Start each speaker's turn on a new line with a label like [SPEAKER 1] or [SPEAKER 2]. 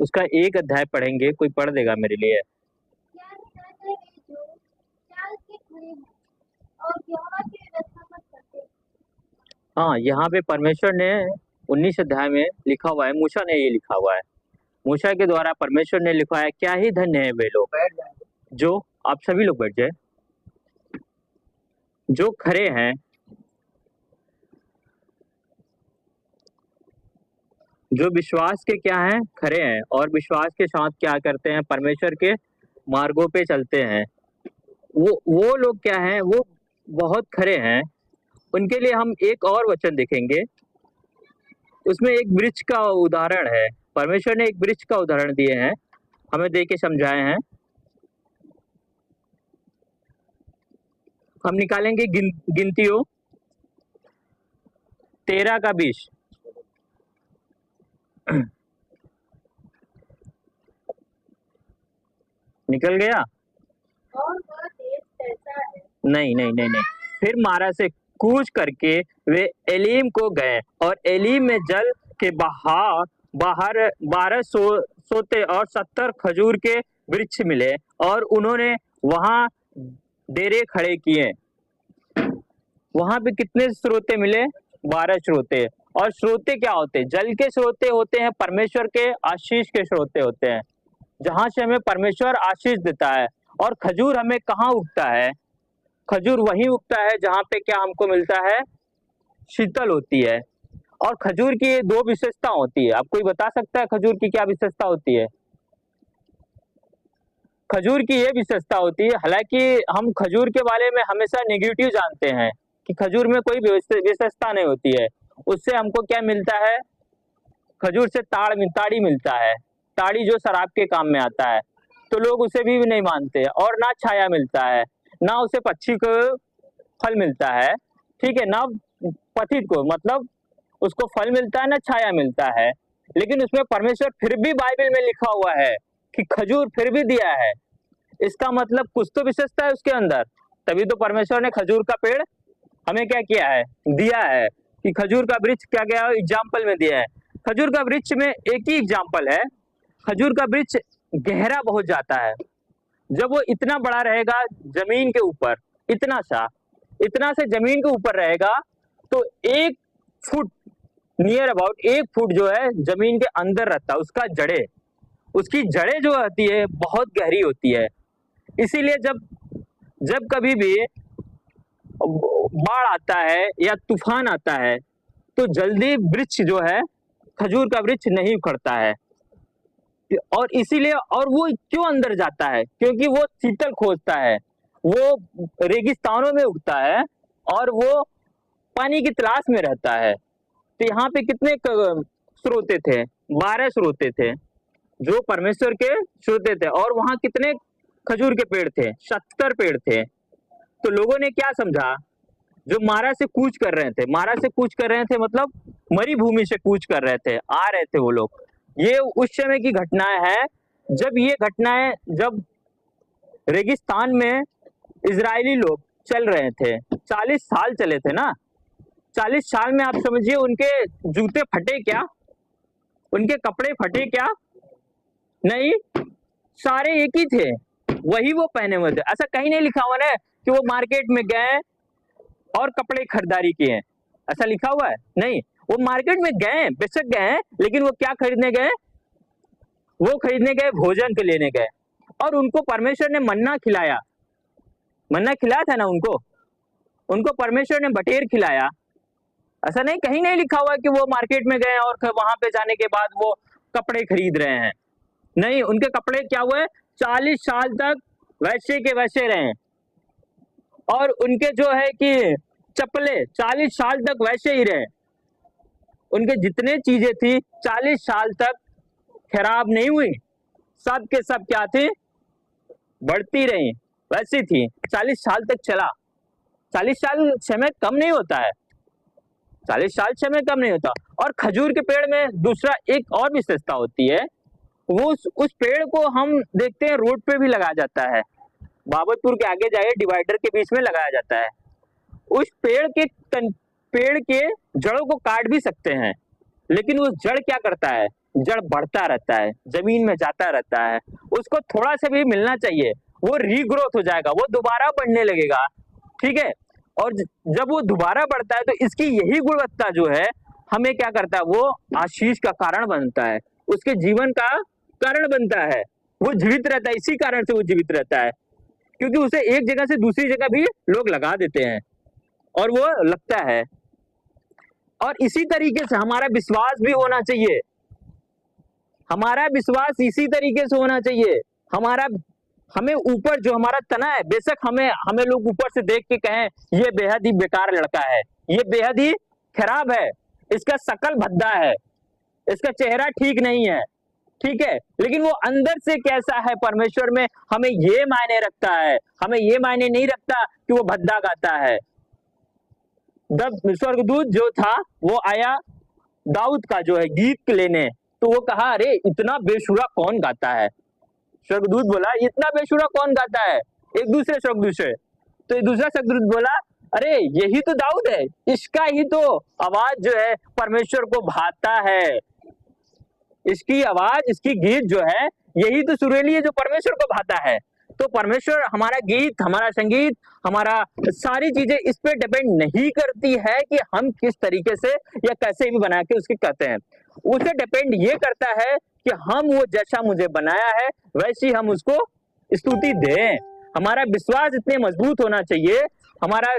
[SPEAKER 1] उसका एक अध्याय पढ़ेंगे, कोई पढ़ देगा मेरे लिए।
[SPEAKER 2] क्या निराशा है जो चाल के खड़े हैं और यहोवा की व्यवस्था पर चलते हैं।
[SPEAKER 1] हाँ, यहाँ पे परमेश्वर ने 19 अध्याय में लिखा हुआ है, मूसा ने ये लिखा हुआ है, मूसा के द्वारा परमेश्वर ने लिखा है, क्या ही धन्य है वे लोग जो, आप सभी लोग बैठ जाए, जो खरे हैं, जो विश्वास के क्या हैं, खरे हैं, और विश्वास के साथ क्या करते हैं, परमेश्वर के मार्गों पे चलते हैं। वो लोग क्या हैं, वो बहुत खरे हैं। उनके लिए हम एक और वचन देखेंगे, उसमें एक वृक्ष का उदाहरण है। परमेश्वर ने एक वृक्ष का उदाहरण दिए हैं, हमें दे के समझाए हैं। हम निकालेंगे गिनतियों 13 का 20। निकल गया?
[SPEAKER 2] और वह देश कैसा है।
[SPEAKER 1] नहीं नहीं नहीं नहीं। फिर मारा से कूच करके वे एलीम को गए, और एलीम में जल के बहाव बाहर 12 सोते और 70 खजूर के वृक्ष मिले, और उन्होंने वहां डेरे खड़े किए। वहां पे कितने स्रोते मिले? 12 स्रोते। और स्रोते क्या होते हैं? जल के स्रोते होते हैं, परमेश्वर के आशीष के स्रोते होते हैं, जहां से हमें परमेश्वर आशीष देता है। और खजूर हमें कहाँ उगता है? खजूर वहीं उगता है जहां पे क्या हमको मिलता है? शीतल होती है। और खजूर की ये 2 विशेषता होती है। आप कोई बता सकता है खजूर की क्या विशेषता होती है? खजूर की ये विशेषता होती है, हालांकि हम खजूर के बारे में हमेशा नेगेटिव जानते हैं कि खजूर में कोई विशेषता नहीं होती है। उससे हमको क्या मिलता है? खजूर से ताड़ी मिलता है, ताड़ी जो शराब के काम में आता है। तो लोग उसे भी नहीं मानते। और ना छाया मिलता है, ना उसे पक्षी को फल मिलता है, ठीक है ना, पथित को, मतलब उसको फल मिलता है ना छाया मिलता है। लेकिन उसमें परमेश्वर फिर भी बाइबल में लिखा हुआ है कि खजूर फिर भी दिया है। इसका मतलब कुछ तो विशेषता है उसके अंदर, तभी तो परमेश्वर ने खजूर का पेड़ हमें क्या किया है? दिया है। कि खजूर का वृक्ष क्या गया एग्जाम्पल में दिया है। खजूर का वृक्ष में एक ही एग्जाम्पल है, खजूर का वृक्ष गहरा बहुत जाता है। जब वो इतना बड़ा रहेगा जमीन के ऊपर, इतना से जमीन के ऊपर रहेगा, तो 1 फुट नियर अबाउट 1 फुट जो है जमीन के अंदर रहता है। उसकी जड़ें जो होती है बहुत गहरी होती है। इसीलिए जब कभी भी बाढ़ आता है या तूफान आता है, तो जल्दी वृक्ष जो है, खजूर का वृक्ष नहीं उखड़ता है। और इसीलिए, और वो क्यों अंदर जाता है? क्योंकि वो शीतल खोजता है, वो रेगिस्तानों में उगता है, और वो पानी की तलाश में रहता है। तो यहाँ पे कितने स्रोते थे? 12 स्रोते थे जो परमेश्वर के स्रोते थे। और वहां कितने खजूर के पेड़ थे? 70 पेड़ थे। तो लोगों ने क्या समझा? जो मारा से कूच कर रहे थे, मारा से कूच कर रहे थे मतलब मरी भूमि से कूच कर रहे थे, आ रहे थे वो लोग। ये उस समय की घटनाएं हैं, जब रेगिस्तान में इजरायली लोग चल रहे थे। 40 साल चले थे ना। 40 साल में आप समझिए उनके जूते फटे क्या? उनके कपड़े फटे क्या? नहीं, सारे एक ही थे, वही वो पहने हुए थे। ऐसा कहीं नहीं लिखा हुआ ना कि वो मार्केट में गए और कपड़े खरीदारी किए, ऐसा लिखा हुआ है? नहीं, वो मार्केट में गए, बेशक गए, लेकिन वो क्या खरीदने गए? वो खरीदने गए, भोजन के लेने गए। और उनको परमेश्वर ने मन्ना खिलाया था ना उनको परमेश्वर ने बटेर खिलाया। ऐसा नहीं, कहीं नहीं लिखा हुआ कि वो मार्केट में गए और वहां पे जाने के बाद वो कपड़े खरीद रहे हैं। नहीं, उनके कपड़े क्या हुए? 40 साल तक वैसे के वैसे रहे। और उनके जो है कि चप्पले 40 साल तक वैसे ही रहे। उनके जितने चीजें थी 40 साल तक खराब नहीं हुई, सब के सब क्या थी? बढ़ती रही, वैसी थी। 40 साल तक चला। 40 साल समय कम नहीं होता है, 40 साल समय कम नहीं होता। और खजूर के पेड़ में दूसरा एक और विशेषता होती है, वो उस पेड़ को हम देखते हैं रोड पे भी लगाया जाता है। बाबतपुर के आगे जाइए, डिवाइडर के बीच में लगाया जाता है। उस पेड़ के जड़ों को काट भी सकते हैं, लेकिन उस जड़ क्या करता है? जड़ बढ़ता रहता है, जमीन में जाता रहता है, उसको थोड़ा सा भी मिलना चाहिए, वो रीग्रोथ हो जाएगा, वो दोबारा बढ़ने लगेगा, ठीक है। और जब वो दोबारा बढ़ता है तो इसकी यही गुणवत्ता जो है हमें क्या करता है, वो आशीष का कारण बनता है, उसके जीवन का कारण बनता है, वो जीवित रहता है, इसी कारण से वो जीवित रहता है, क्योंकि उसे एक जगह से दूसरी जगह भी लोग लगा देते हैं और वो लगता है। और इसी तरीके से हमारा विश्वास भी होना चाहिए, हमारा विश्वास इसी तरीके से होना चाहिए। हमें ऊपर जो हमारा तना है, बेशक हमें लोग ऊपर से देख के कहें ये बेहद ही बेकार लड़का है, ये बेहद ही खराब है, इसका शकल भद्दा है, इसका चेहरा ठीक नहीं है, ठीक है, लेकिन वो अंदर से कैसा है परमेश्वर में हमें ये मायने रखता है, हमें ये मायने नहीं रखता कि वो भद्दा गाता है। स्वर्गदूत जो था वो आया दाऊद का जो है गीत लेने, तो वो कहा अरे इतना बेसुरा कौन गाता है। स्वर्गदूत बोला इतना बेसुरा कौन गाता है, एक दूसरे स्वर्गदूत से। तो एक दूसरा स्वर्गदूत बोला अरे यही तो दाऊद है, इसका ही तो आवाज जो है परमेश्वर को भाता है, इसकी आवाज, इसकी गीत जो है यही तो सुरीली है जो परमेश्वर को भाता है। तो परमेश्वर, हमारा गीत, हमारा संगीत, हमारा सारी चीजें इस पे डिपेंड नहीं करती है कि हम किस तरीके से या कैसे भी बना के उसके कहते हैं, उसे डिपेंड ये करता है कि हम वो जैसा मुझे बनाया है वैसी हम उसको स्तुति दें। हमारा विश्वास इतने मजबूत होना चाहिए, हमारा